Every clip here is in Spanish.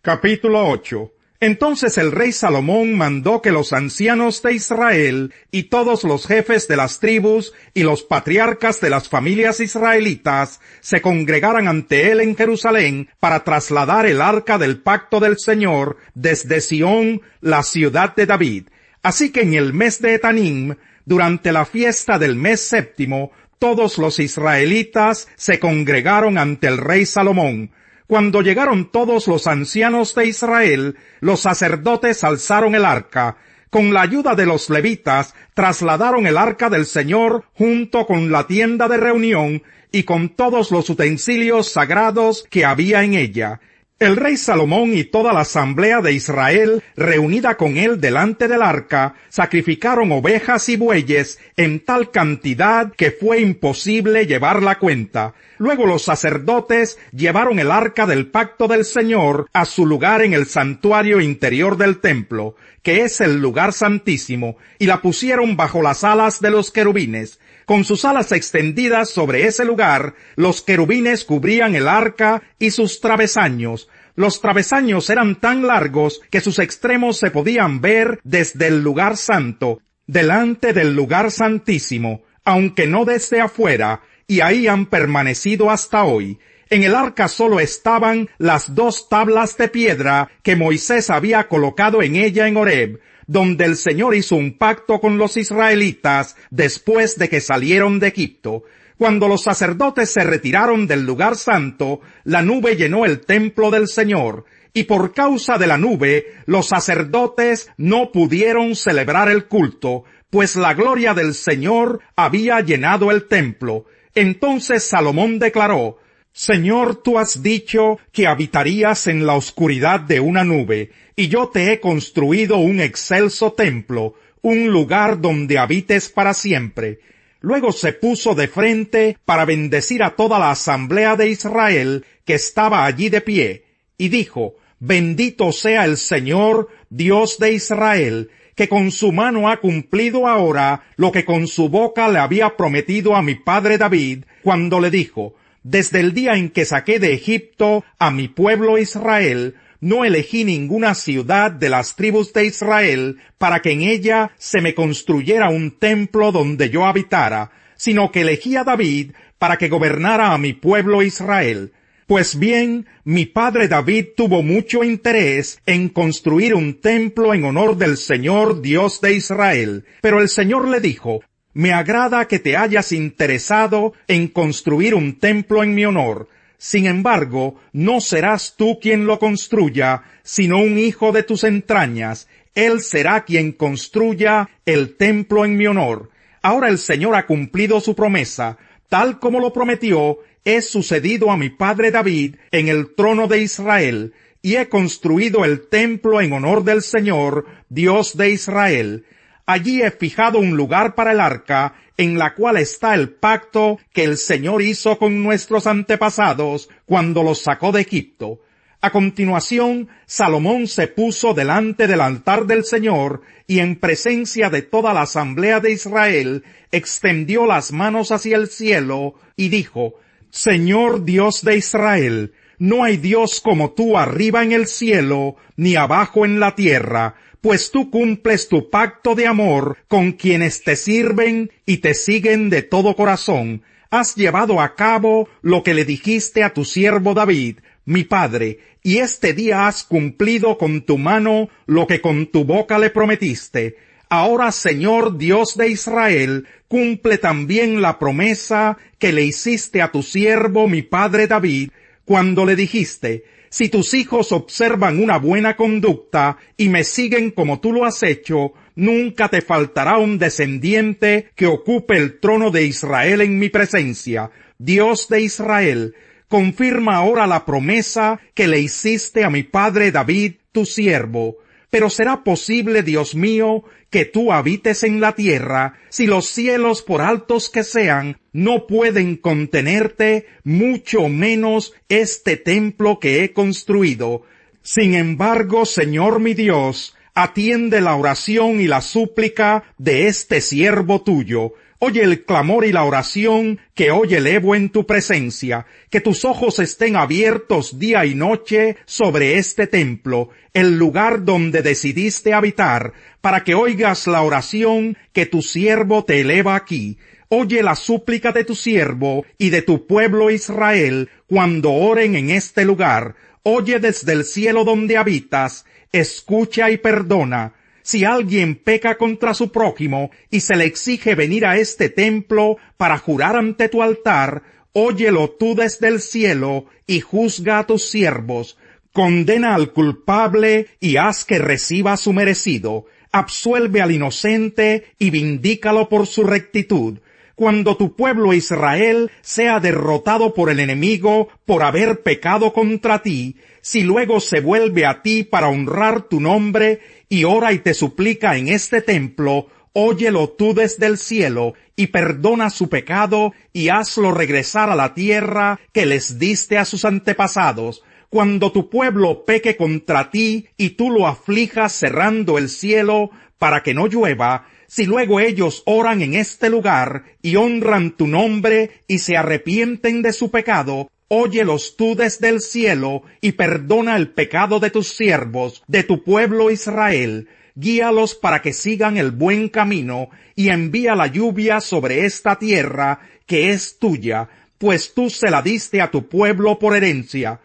Capítulo 8. Entonces el rey Salomón mandó que los ancianos de Israel y todos los jefes de las tribus y los patriarcas de las familias israelitas se congregaran ante él en Jerusalén para trasladar el arca del pacto del Señor desde Sión, la ciudad de David. Así que en el mes de Etanim, durante la fiesta del mes séptimo, todos los israelitas se congregaron ante el rey Salomón. Cuando llegaron todos los ancianos de Israel, los sacerdotes alzaron el arca. Con la ayuda de los levitas, trasladaron el arca del Señor junto con la tienda de reunión y con todos los utensilios sagrados que había en ella. El rey Salomón y toda la asamblea de Israel, reunida con él delante del arca, sacrificaron ovejas y bueyes en tal cantidad que fue imposible llevar la cuenta. Luego los sacerdotes llevaron el arca del pacto del Señor a su lugar en el santuario interior del templo, que es el lugar santísimo, y la pusieron bajo las alas de los querubines. Con sus alas extendidas sobre ese lugar, los querubines cubrían el arca y sus travesaños. Los travesaños eran tan largos que sus extremos se podían ver desde el lugar santo, delante del lugar santísimo, aunque no desde afuera, y ahí han permanecido hasta hoy. En el arca solo estaban las 2 tablas de piedra que Moisés había colocado en ella en Horeb, donde el Señor hizo un pacto con los israelitas después de que salieron de Egipto. Cuando los sacerdotes se retiraron del lugar santo, la nube llenó el templo del Señor, y por causa de la nube, los sacerdotes no pudieron celebrar el culto, pues la gloria del Señor había llenado el templo. Entonces Salomón declaró: Señor, tú has dicho que habitarías en la oscuridad de una nube, y yo te he construido un excelso templo, un lugar donde habites para siempre. Luego se puso de frente para bendecir a toda la asamblea de Israel que estaba allí de pie, y dijo: Bendito sea el Señor, Dios de Israel, que con su mano ha cumplido ahora lo que con su boca le había prometido a mi padre David, cuando le dijo: Desde el día en que saqué de Egipto a mi pueblo Israel, no elegí ninguna ciudad de las tribus de Israel para que en ella se me construyera un templo donde yo habitara, sino que elegí a David para que gobernara a mi pueblo Israel. Pues bien, mi padre David tuvo mucho interés en construir un templo en honor del Señor Dios de Israel, pero el Señor le dijo: Me agrada que te hayas interesado en construir un templo en mi honor. Sin embargo, no serás tú quien lo construya, sino un hijo de tus entrañas. Él será quien construya el templo en mi honor. Ahora el Señor ha cumplido su promesa. Tal como lo prometió, he sucedido a mi padre David en el trono de Israel, y he construido el templo en honor del Señor, Dios de Israel. Allí he fijado un lugar para el arca, en la cual está el pacto que el Señor hizo con nuestros antepasados cuando los sacó de Egipto. A continuación, Salomón se puso delante del altar del Señor y en presencia de toda la asamblea de Israel, extendió las manos hacia el cielo y dijo: Señor Dios de Israel, no hay Dios como tú arriba en el cielo, ni abajo en la tierra, pues tú cumples tu pacto de amor con quienes te sirven y te siguen de todo corazón. Has llevado a cabo lo que le dijiste a tu siervo David, mi padre, y este día has cumplido con tu mano lo que con tu boca le prometiste. Ahora, Señor Dios de Israel, cumple también la promesa que le hiciste a tu siervo mi padre David, cuando le dijiste: Si tus hijos observan una buena conducta y me siguen como tú lo has hecho, nunca te faltará un descendiente que ocupe el trono de Israel en mi presencia. Dios de Israel, confirma ahora la promesa que le hiciste a mi padre David, tu siervo. Pero será posible, Dios mío, que tú habites en la tierra, si los cielos, por altos que sean, no pueden contenerte, mucho menos este templo que he construido. Sin embargo, Señor mi Dios, atiende la oración y la súplica de este siervo tuyo. Oye el clamor y la oración que hoy elevo en tu presencia, que tus ojos estén abiertos día y noche sobre este templo, el lugar donde decidiste habitar, para que oigas la oración que tu siervo te eleva aquí. Oye la súplica de tu siervo y de tu pueblo Israel cuando oren en este lugar. Oye desde el cielo donde habitas, escucha y perdona. Si alguien peca contra su prójimo y se le exige venir a este templo para jurar ante tu altar, óyelo tú desde el cielo y juzga a tus siervos. Condena al culpable y haz que reciba su merecido. Absuelve al inocente y vindícalo por su rectitud. Cuando tu pueblo Israel sea derrotado por el enemigo por haber pecado contra ti, si luego se vuelve a ti para honrar tu nombre y ora y te suplica en este templo, óyelo tú desde el cielo y perdona su pecado y hazlo regresar a la tierra que les diste a sus antepasados. Cuando tu pueblo peque contra ti y tú lo aflijas cerrando el cielo para que no llueva, si luego ellos oran en este lugar y honran tu nombre y se arrepienten de su pecado, óyelos tú desde el cielo y perdona el pecado de tus siervos, de tu pueblo Israel. Guíalos para que sigan el buen camino y envía la lluvia sobre esta tierra que es tuya, pues tú se la diste a tu pueblo por herencia.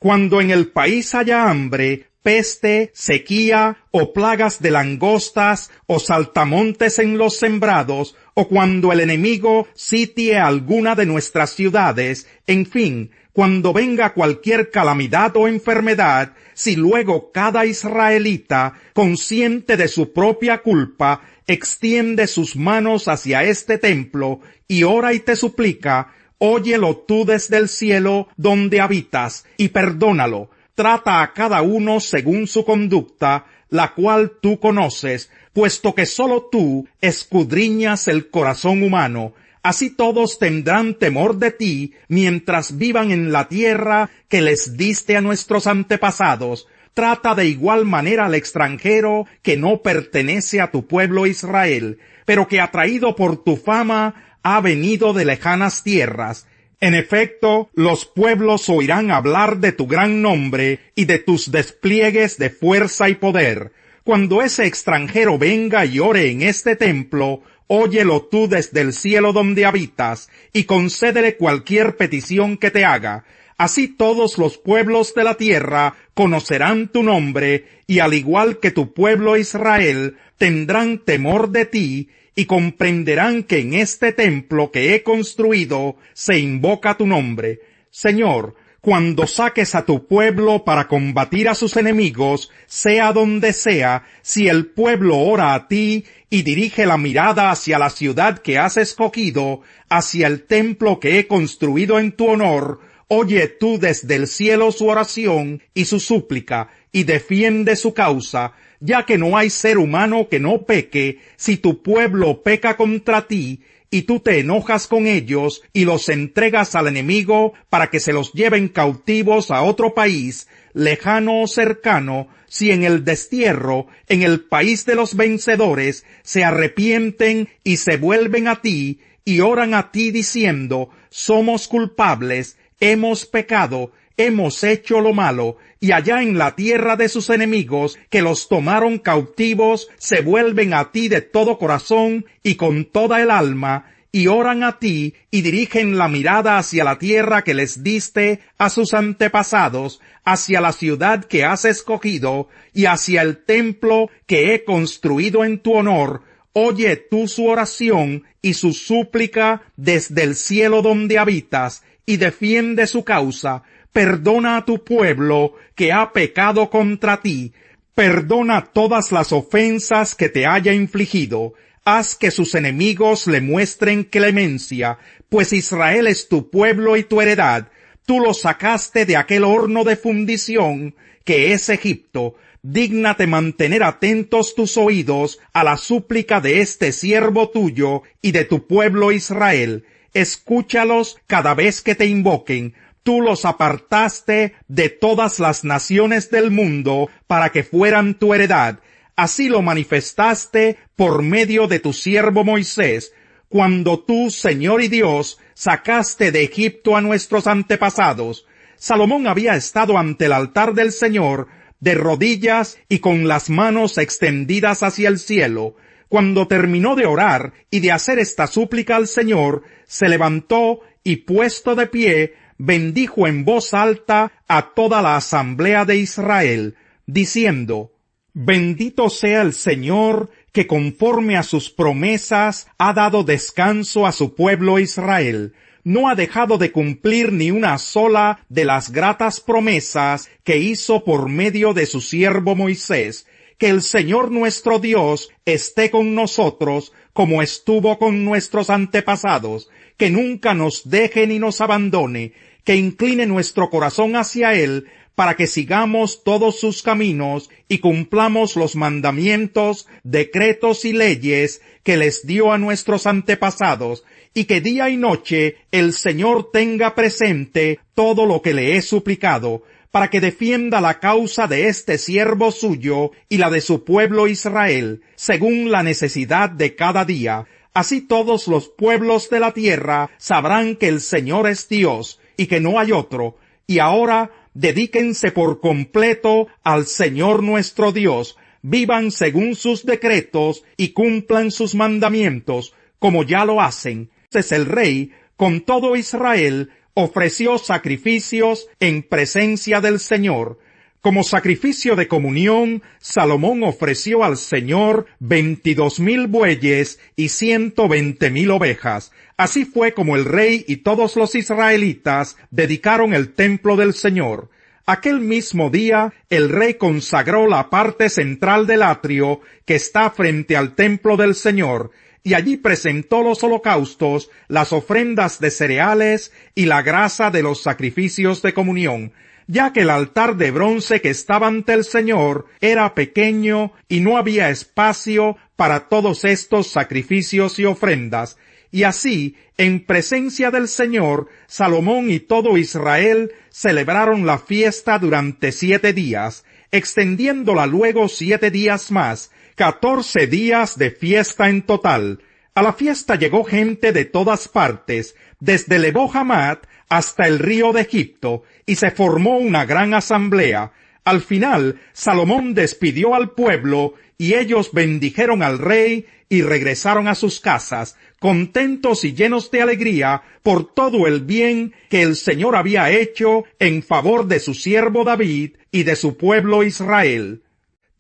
Cuando en el país haya hambre, peste, sequía, o plagas de langostas, o saltamontes en los sembrados, o cuando el enemigo sitie alguna de nuestras ciudades, en fin, cuando venga cualquier calamidad o enfermedad, si luego cada israelita, consciente de su propia culpa, extiende sus manos hacia este templo, y ora y te suplica, óyelo tú desde el cielo donde habitas, y perdónalo. Trata a cada uno según su conducta, la cual tú conoces, puesto que sólo tú escudriñas el corazón humano. Así todos tendrán temor de ti mientras vivan en la tierra que les diste a nuestros antepasados. Trata de igual manera al extranjero que no pertenece a tu pueblo Israel, pero que atraído por tu fama ha venido de lejanas tierras. En efecto, los pueblos oirán hablar de tu gran nombre y de tus despliegues de fuerza y poder. Cuando ese extranjero venga y ore en este templo, óyelo tú desde el cielo donde habitas, y concédele cualquier petición que te haga. Así todos los pueblos de la tierra conocerán tu nombre, y al igual que tu pueblo Israel, tendrán temor de ti, y comprenderán que en este templo que he construido se invoca tu nombre. Señor, cuando saques a tu pueblo para combatir a sus enemigos, sea donde sea, si el pueblo ora a ti y dirige la mirada hacia la ciudad que has escogido, hacia el templo que he construido en tu honor, oye tú desde el cielo su oración y su súplica, y defiende su causa, ya que no hay ser humano que no peque. Si tu pueblo peca contra ti, y tú te enojas con ellos y los entregas al enemigo para que se los lleven cautivos a otro país, lejano o cercano, si en el destierro, en el país de los vencedores, se arrepienten y se vuelven a ti, y oran a ti diciendo, somos culpables, hemos pecado, hemos hecho lo malo, y allá en la tierra de sus enemigos, que los tomaron cautivos, se vuelven a ti de todo corazón y con toda el alma, y oran a ti, y dirigen la mirada hacia la tierra que les diste a sus antepasados, hacia la ciudad que has escogido, y hacia el templo que he construido en tu honor. Oye tú su oración y su súplica desde el cielo donde habitas, y defiende su causa. Perdona a tu pueblo que ha pecado contra ti. Perdona todas las ofensas que te haya infligido. Haz que sus enemigos le muestren clemencia, pues Israel es tu pueblo y tu heredad. Tú lo sacaste de aquel horno de fundición que es Egipto. Dígnate mantener atentos tus oídos a la súplica de este siervo tuyo y de tu pueblo Israel. Escúchalos cada vez que te invoquen. Tú los apartaste de todas las naciones del mundo para que fueran tu heredad. Así lo manifestaste por medio de tu siervo Moisés. cuando tú, Señor y Dios, sacaste de Egipto a nuestros antepasados. Salomón había estado ante el altar del Señor, de rodillas y con las manos extendidas hacia el cielo. Cuando terminó de orar y de hacer esta súplica al Señor, se levantó y, puesto de pie, bendijo en voz alta a toda la asamblea de Israel, diciendo: Bendito sea el Señor, que conforme a sus promesas ha dado descanso a su pueblo Israel. No ha dejado de cumplir ni una sola de las gratas promesas que hizo por medio de su siervo Moisés. Que el Señor nuestro Dios esté con nosotros, como estuvo con nuestros antepasados, que nunca nos deje ni nos abandone, que incline nuestro corazón hacia Él, para que sigamos todos sus caminos y cumplamos los mandamientos, decretos y leyes que les dio a nuestros antepasados, y que día y noche el Señor tenga presente todo lo que le he suplicado, para que defienda la causa de este siervo suyo y la de su pueblo Israel, según la necesidad de cada día. Así todos los pueblos de la tierra sabrán que el Señor es Dios, y que no hay otro. Y ahora dedíquense por completo al Señor nuestro Dios, vivan según sus decretos y cumplan sus mandamientos, como ya lo hacen. Entonces el rey, con todo Israel, ofreció sacrificios en presencia del Señor. Como sacrificio de comunión, Salomón ofreció al Señor 22,000 bueyes y 120,000 ovejas. Así fue como el rey y todos los israelitas dedicaron el templo del Señor. Aquel mismo día, el rey consagró la parte central del atrio que está frente al templo del Señor, y allí presentó los holocaustos, las ofrendas de cereales y la grasa de los sacrificios de comunión, ya que el altar de bronce que estaba ante el Señor era pequeño y no había espacio para todos estos sacrificios y ofrendas. Y así, en presencia del Señor, Salomón y todo Israel celebraron la fiesta durante 7 días, extendiéndola luego 7 días más, 14 días de fiesta en total. A la fiesta llegó gente de todas partes, desde Lebo Hamat hasta el río de Egipto, y se formó una gran asamblea. Al final, Salomón despidió al pueblo, y ellos bendijeron al rey y regresaron a sus casas, contentos y llenos de alegría por todo el bien que el Señor había hecho en favor de su siervo David y de su pueblo Israel.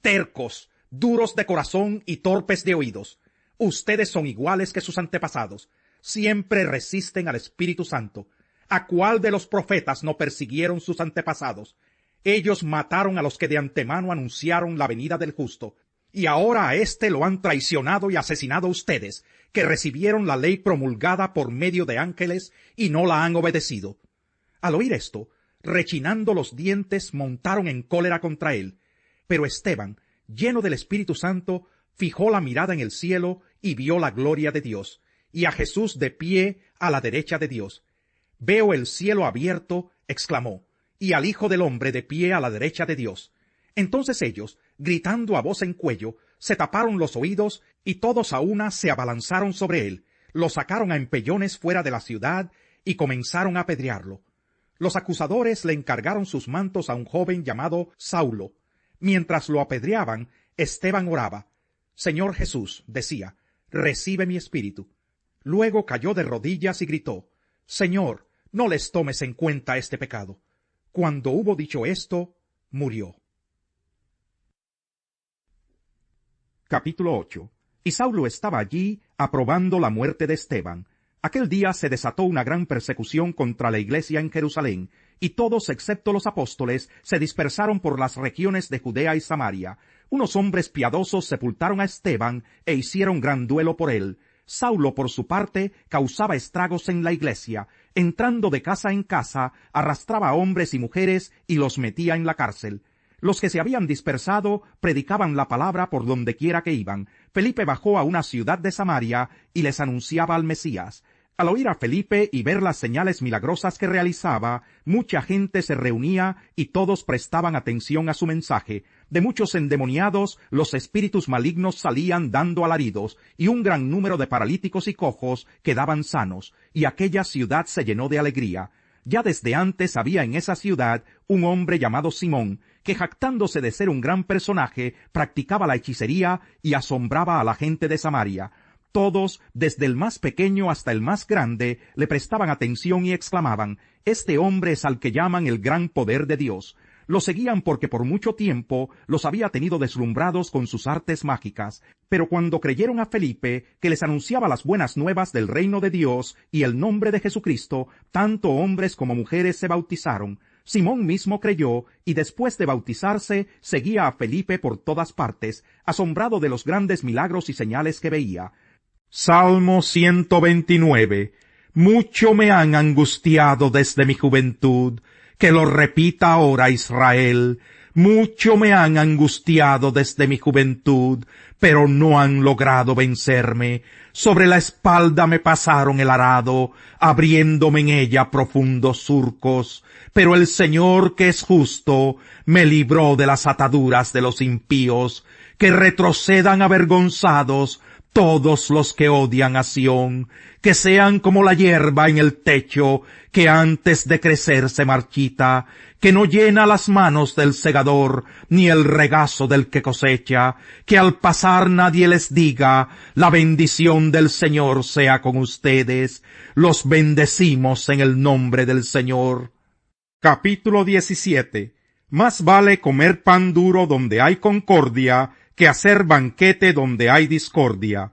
Tercos, duros de corazón y torpes de oídos, ustedes son iguales que sus antepasados, siempre resisten al Espíritu Santo. ¿A cuál de los profetas no persiguieron sus antepasados? Ellos mataron a los que de antemano anunciaron la venida del justo, y ahora a éste lo han traicionado y asesinado ustedes, que recibieron la ley promulgada por medio de ángeles y no la han obedecido. Al oír esto, rechinando los dientes, montaron en cólera contra él. Pero Esteban, lleno del Espíritu Santo, fijó la mirada en el cielo y vio la gloria de Dios, y a Jesús de pie a la derecha de Dios. Veo el cielo abierto, exclamó, y al Hijo del Hombre de pie a la derecha de Dios. Entonces ellos, gritando a voz en cuello, se taparon los oídos, y todos a una se abalanzaron sobre él, lo sacaron a empellones fuera de la ciudad, y comenzaron a apedrearlo. Los acusadores le encargaron sus mantos a un joven llamado Saulo. Mientras lo apedreaban, Esteban oraba. Señor Jesús, decía, recibe mi espíritu. Luego cayó de rodillas y gritó, Señor, no les tomes en cuenta este pecado. Cuando hubo dicho esto, murió. Capítulo 8. Y Saulo estaba allí, aprobando la muerte de Esteban. Aquel día se desató una gran persecución contra la iglesia en Jerusalén, y todos excepto los apóstoles se dispersaron por las regiones de Judea y Samaria. Unos hombres piadosos sepultaron a Esteban e hicieron gran duelo por él. Saulo, por su parte, causaba estragos en la iglesia. Entrando de casa en casa, arrastraba a hombres y mujeres y los metía en la cárcel. Los que se habían dispersado predicaban la palabra por donde quiera que iban. Felipe bajó a una ciudad de Samaria y les anunciaba al Mesías. Al oír a Felipe y ver las señales milagrosas que realizaba, mucha gente se reunía y todos prestaban atención a su mensaje. De muchos endemoniados, los espíritus malignos salían dando alaridos, y un gran número de paralíticos y cojos quedaban sanos, y aquella ciudad se llenó de alegría. Ya desde antes había en esa ciudad un hombre llamado Simón, que jactándose de ser un gran personaje, practicaba la hechicería y asombraba a la gente de Samaria. Todos, desde el más pequeño hasta el más grande, le prestaban atención y exclamaban: «Este hombre es al que llaman el gran poder de Dios». Lo seguían porque por mucho tiempo los había tenido deslumbrados con sus artes mágicas, pero cuando creyeron a Felipe, que les anunciaba las buenas nuevas del reino de Dios y el nombre de Jesucristo, tanto hombres como mujeres se bautizaron. Simón mismo creyó, y después de bautizarse, seguía a Felipe por todas partes, asombrado de los grandes milagros y señales que veía. Salmo 129. Mucho me han angustiado desde mi juventud, que lo repita ahora Israel. Mucho me han angustiado desde mi juventud, pero no han logrado vencerme. Sobre la espalda me pasaron el arado, abriéndome en ella profundos surcos. Pero el Señor, que es justo, me libró de las ataduras de los impíos. Que retrocedan avergonzados todos los que odian a Sión, que sean como la hierba en el techo, que antes de crecer se marchita, que no llena las manos del segador, ni el regazo del que cosecha, que al pasar nadie les diga: la bendición del Señor sea con ustedes. Los bendecimos en el nombre del Señor. Capítulo 17. Más vale comer pan duro donde hay concordia, que hacer banquete donde hay discordia.